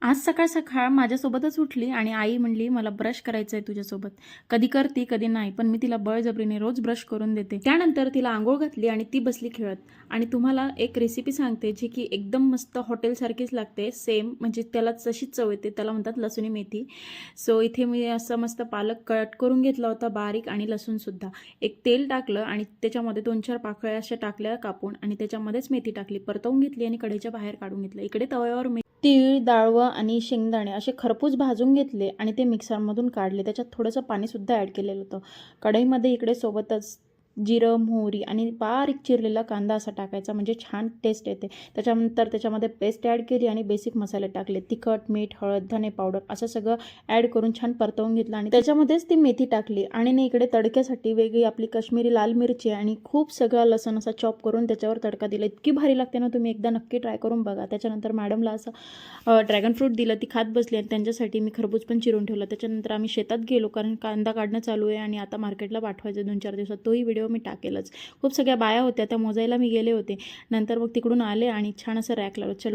आज सकाळ सकाळ माझ्यासोबतच उठली आणि आई म्हणली मला ब्रश करायचं आहे तुझ्यासोबत. कधी करती कधी नाही, पण मी तिला बळजबरीने रोज ब्रश करून देते. त्यानंतर तिला आंघोळ घातली आणि ती बसली खेळत. आणि तुम्हाला एक रेसिपी सांगते जी की एकदम मस्त हॉटेलसारखीच लागते सेम, म्हणजे त्याला जशीच चव येते. त्याला म्हणतात लसुणी मेथी. सो इथे मी असं मस्त पालक कट करून घेतला होता बारीक, आणि लसूणसुद्धा. एक तेल टाकलं आणि त्याच्यामध्ये 2-4 पाकळ्या अशा टाकल्या कापून, आणि त्याच्यामध्येच मेथी टाकली, परतवून घेतली आणि कढईच्या बाहेर काढून घेतलं. इकडे तव्यावर तीळ, डाळवं आणि शेंगदाणे असे खरपूस भाजून घेतले आणि ते मिक्सरमधून काढले. त्याच्यात थोडंसं पाणीसुद्धा ॲड केलेलं होतं. कढईमध्ये इकडे सोबतच जिरं, मोहरी आणि बारीक चिरलेला कांदा असा टाकायचा, म्हणजे छान टेस्ट येते. त्याच्यानंतर त्याच्यामध्ये पेस्ट ॲड केली आणि बेसिक मसाले टाकले. तिखट, मीठ, हळद, धने पावडर असं सगळं ॲड करून छान परतवून घेतलं आणि त्याच्यामध्येच ती मेथी टाकली. आणि इकडे तडक्यासाठी वेगळी आपली काश्मीरी लाल मिरची आणि खूप सगळा लसूण असा चॉप करून त्याच्यावर तडका दिला. इतकी भारी लागते ना, तुम्ही एकदा नक्की ट्राय करून बघा. त्याच्यानंतर मॅडमला असं ड्रॅगन फ्रूट दिलं, ती खात बसली आणि त्यांच्यासाठी मी खरबूज पण चिरून ठेवलं. त्याच्यानंतर आम्ही शेतात गेलो, कारण कांदा काढणं चालू आहे आणि आता मार्केटला पाठवायचं 2-4 दिवसात. तोही व्हिडिओ मी टाकेलच. खूप सगळ्या बाया होत्या, त्या मोजायला मी गेले होते. नंतर मग तिकडून आले आणि छान असं रॅक लावलं. चलो